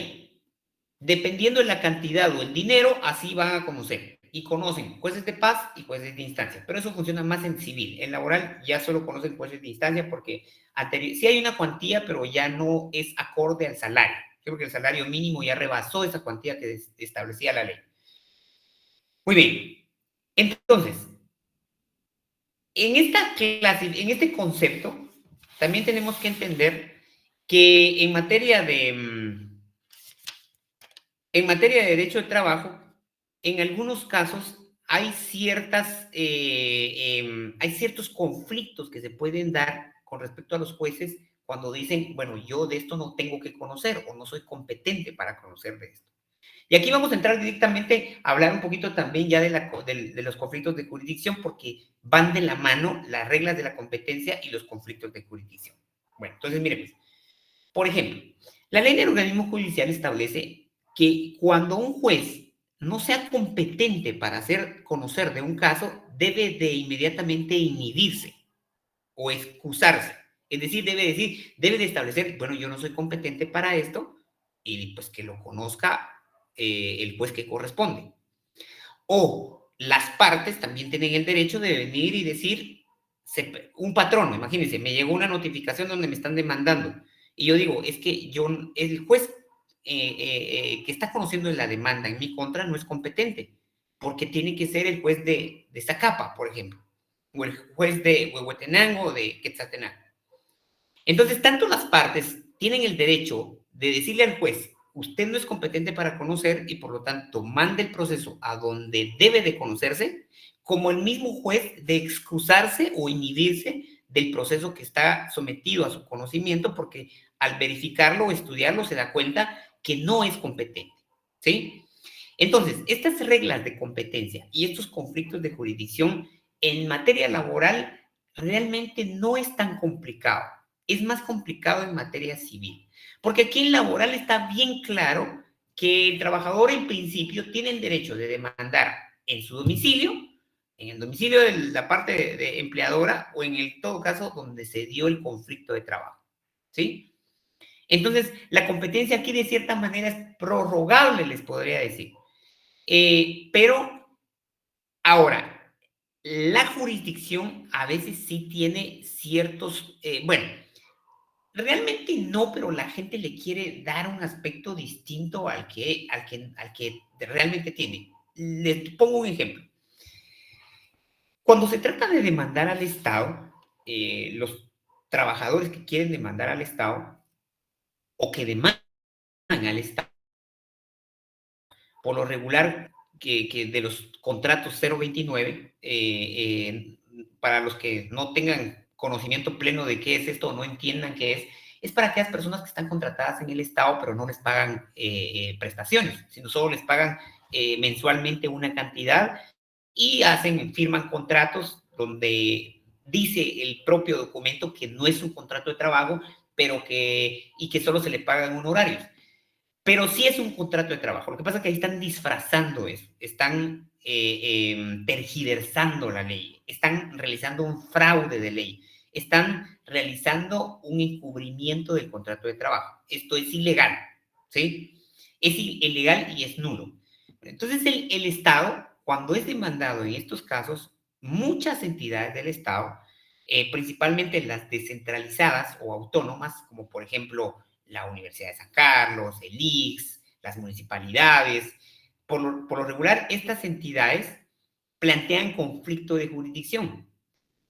dependiendo de la cantidad o el dinero, así van a conocer. Y conocen jueces de paz y jueces de instancia. Pero eso funciona más en civil. En laboral ya solo conocen jueces de instancia porque sí hay una cuantía, pero ya no es acorde al salario. Creo que el salario mínimo ya rebasó esa cuantía que establecía la ley. Muy bien. Entonces, en este concepto, también tenemos que entender que en materia de derecho de trabajo, en algunos casos hay ciertos conflictos que se pueden dar con respecto a los jueces cuando dicen, bueno, yo de esto no tengo que conocer o no soy competente para conocer de esto. Y aquí vamos a entrar directamente a hablar un poquito también ya de los conflictos de jurisdicción porque van de la mano las reglas de la competencia y los conflictos de jurisdicción. Bueno, entonces miren, pues, por ejemplo, la ley del organismo judicial establece que cuando un juez no sea competente para hacer conocer de un caso, debe de inmediatamente inhibirse o excusarse. Es decir, debe de establecer, bueno, yo no soy competente para esto y pues que lo conozca el juez que corresponde. O las partes también tienen el derecho de venir y decir, un patrón, imagínense, me llegó una notificación donde me están demandando y yo digo, es que el juez que está conociendo la demanda en mi contra no es competente, porque tiene que ser el juez de Zacapa, por ejemplo, o el juez de Huehuetenango o de Quetzaltenango. Entonces, tanto las partes tienen el derecho de decirle al juez, usted no es competente para conocer y por lo tanto mande el proceso a donde debe de conocerse, como el mismo juez de excusarse o inhibirse del proceso que está sometido a su conocimiento porque al verificarlo o estudiarlo se da cuenta que no es competente, ¿sí? Entonces, estas reglas de competencia y estos conflictos de jurisdicción en materia laboral realmente no es tan complicado. Es más complicado en materia civil. Porque aquí en laboral está bien claro que el trabajador en principio tiene el derecho de demandar en su domicilio, en el domicilio de la parte de empleadora o en el todo caso donde se dio el conflicto de trabajo, ¿sí? Entonces, la competencia aquí de cierta manera es prorrogable, les podría decir. Pero ahora, la jurisdicción a veces sí tiene ciertos, bueno, realmente no, pero la gente le quiere dar un aspecto distinto al que realmente tiene. Les pongo un ejemplo. Cuando se trata de demandar al Estado, los trabajadores que quieren demandar al Estado o que demandan al Estado, por lo regular, que de los contratos 029, para los que no tengan conocimiento pleno de qué es esto o no entiendan qué es para aquellas personas que están contratadas en el Estado, pero no les pagan prestaciones, sino solo les pagan mensualmente una cantidad y firman contratos donde dice el propio documento que no es un contrato de trabajo, y que solo se le pagan honorarios. Pero sí es un contrato de trabajo. Lo que pasa es que ahí están disfrazando eso, están tergiversando la ley, están realizando un fraude de ley, están realizando un encubrimiento del contrato de trabajo. Esto es ilegal, ¿sí? Es ilegal y es nulo. Entonces, el Estado, cuando es demandado en estos casos, muchas entidades del Estado, principalmente las descentralizadas o autónomas, como por ejemplo la Universidad de San Carlos, el ICS, las municipalidades, por lo regular, estas entidades plantean conflicto de jurisdicción.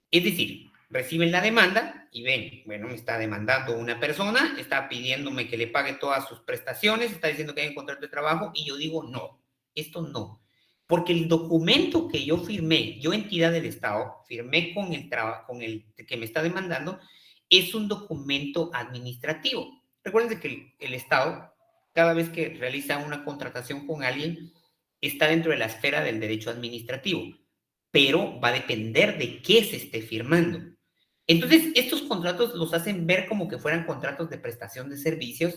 Es decir, reciben la demanda y ven, bueno, me está demandando una persona, está pidiéndome que le pague todas sus prestaciones, está diciendo que hay un contrato de trabajo, y yo digo, no, esto no. Porque el documento que yo firmé, yo entidad del Estado, firmé con el que me está demandando, es un documento administrativo. Recuerden que el Estado, cada vez que realiza una contratación con alguien, está dentro de la esfera del derecho administrativo, pero va a depender de qué se esté firmando. Entonces, estos contratos los hacen ver como que fueran contratos de prestación de servicios,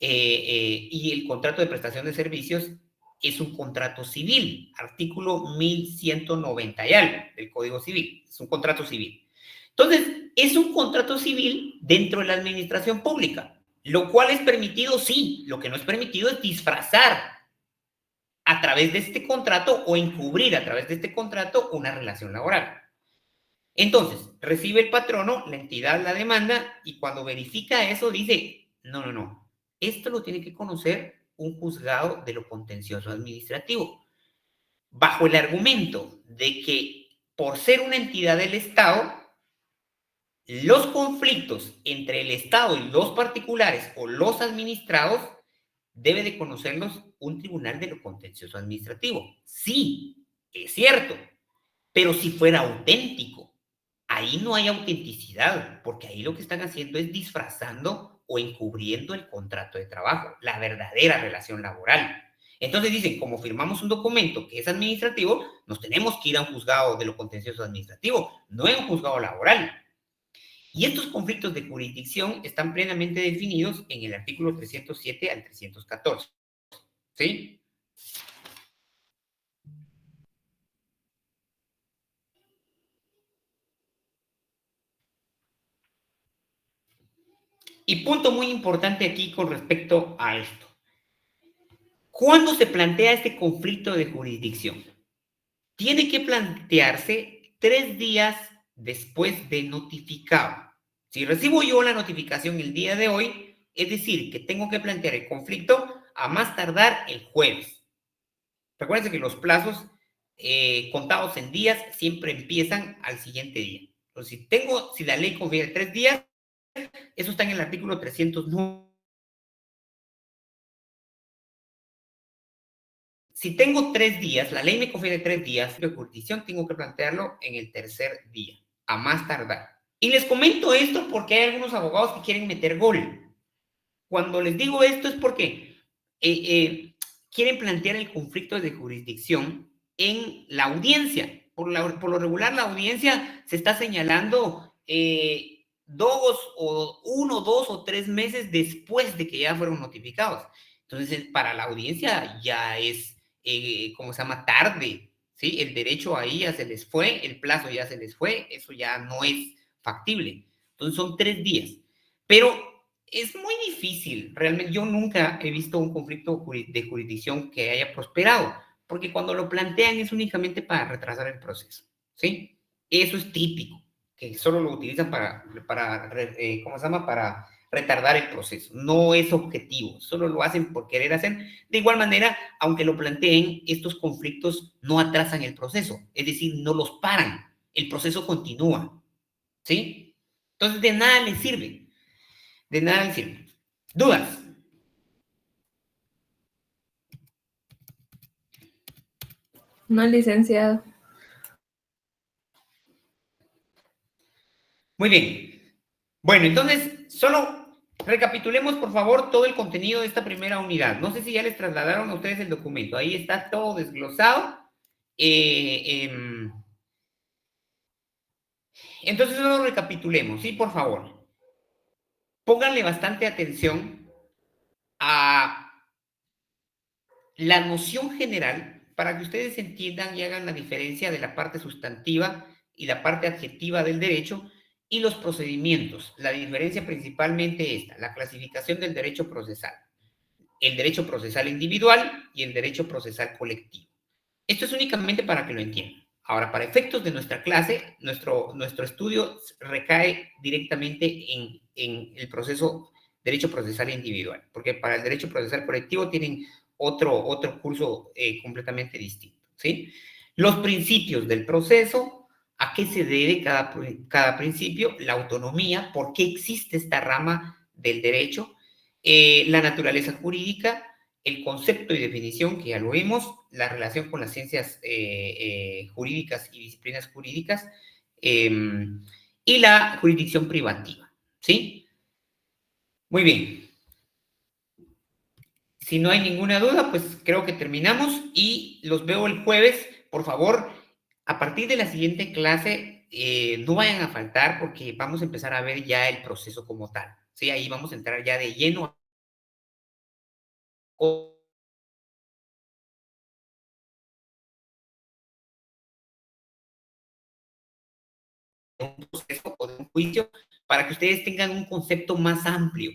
y el contrato de prestación de servicios es un contrato civil, artículo 1190 y algo del Código Civil, es un contrato civil. Entonces, es un contrato civil dentro de la administración pública, lo cual es permitido, sí. Lo que no es permitido es disfrazar a través de este contrato o encubrir a través de este contrato una relación laboral. Entonces, recibe el patrono, la entidad la demanda, y cuando verifica eso dice, no, esto lo tiene que conocer un juzgado de lo contencioso administrativo, bajo el argumento de que por ser una entidad del Estado, los conflictos entre el Estado y los particulares o los administrados debe de conocerlos un tribunal de lo contencioso administrativo. Sí, es cierto, pero si fuera auténtico, ahí no hay autenticidad, porque ahí lo que están haciendo es disfrazando o encubriendo el contrato de trabajo, la verdadera relación laboral. Entonces dicen, como firmamos un documento que es administrativo, nos tenemos que ir a un juzgado de lo contencioso administrativo, no a un juzgado laboral. Y estos conflictos de jurisdicción están plenamente definidos en el artículo 307 al 314. ¿Sí? Y punto muy importante aquí con respecto a esto. ¿Cuándo se plantea este conflicto de jurisdicción? Tiene que plantearse 3 días después de notificado. Si recibo yo la notificación el día de hoy, es decir, que tengo que plantear el conflicto a más tardar el jueves. Recuerden que los plazos contados en días siempre empiezan al siguiente día. Entonces, si la ley confiere 3 días, eso está en el artículo 309. Si tengo 3 días, la ley me confiere 3 días de jurisdicción, tengo que plantearlo en el tercer día, a más tardar. Y les comento esto porque hay algunos abogados que quieren meter gol. Cuando les digo esto es porque quieren plantear el conflicto de jurisdicción en la audiencia. Por lo regular, la audiencia se está señalando 1, 2 o 3 meses después de que ya fueron notificados. Entonces, para la audiencia ya es, ¿cómo se llama? Tarde, ¿sí? El derecho ahí ya se les fue, el plazo ya se les fue, eso ya no es factible. Entonces, son 3 días. Pero es muy difícil, realmente. Yo nunca he visto un conflicto de jurisdicción que haya prosperado, porque cuando lo plantean es únicamente para retrasar el proceso, ¿sí? Eso es típico, que solo lo utilizan ¿cómo se llama? Para retardar el proceso. No es objetivo, solo lo hacen por querer hacer. De igual manera, aunque lo planteen, estos conflictos no atrasan el proceso, es decir, no los paran, el proceso continúa, ¿sí? Entonces, de nada les sirve. De nada les sirve. ¿Dudas? No, licenciado. Muy bien. Bueno, entonces, solo recapitulemos, por favor, todo el contenido de esta primera unidad. No sé si ya les trasladaron a ustedes el documento. Ahí está todo desglosado Entonces, no lo recapitulemos, ¿sí? Por favor. Pónganle bastante atención a la noción general para que ustedes entiendan y hagan la diferencia de la parte sustantiva y la parte adjetiva del derecho y los procedimientos. La diferencia principalmente esta, la clasificación del derecho procesal. El derecho procesal individual y el derecho procesal colectivo. Esto es únicamente para que lo entiendan. Ahora, para efectos de nuestra clase, nuestro estudio recae directamente en el proceso derecho procesal individual, porque para el derecho procesal colectivo tienen otro curso completamente distinto, ¿sí? Los principios del proceso, a qué se debe cada principio, la autonomía, por qué existe esta rama del derecho, la naturaleza jurídica, el concepto y definición, que ya lo vimos, la relación con las ciencias jurídicas y disciplinas jurídicas, y la jurisdicción privativa, ¿sí? Muy bien. Si no hay ninguna duda, pues creo que terminamos y los veo el jueves. Por favor, a partir de la siguiente clase, no vayan a faltar porque vamos a empezar a ver ya el proceso como tal, ¿sí? Ahí vamos a entrar ya de lleno un proceso o de un juicio para que ustedes tengan un concepto más amplio.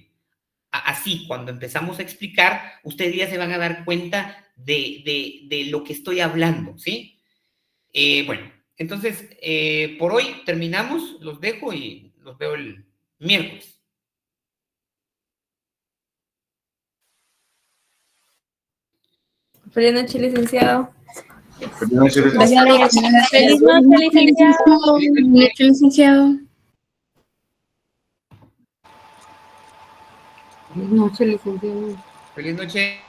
Así, cuando empezamos a explicar, ustedes ya se van a dar cuenta de lo que estoy hablando, ¿sí? Bueno, entonces, por hoy terminamos, los dejo y los veo el miércoles. Feliz noche, licenciado. Feliz noche, Feliz noche, licenciado. Feliz noche, licenciado. Buenas noches, licenciado. Feliz noche.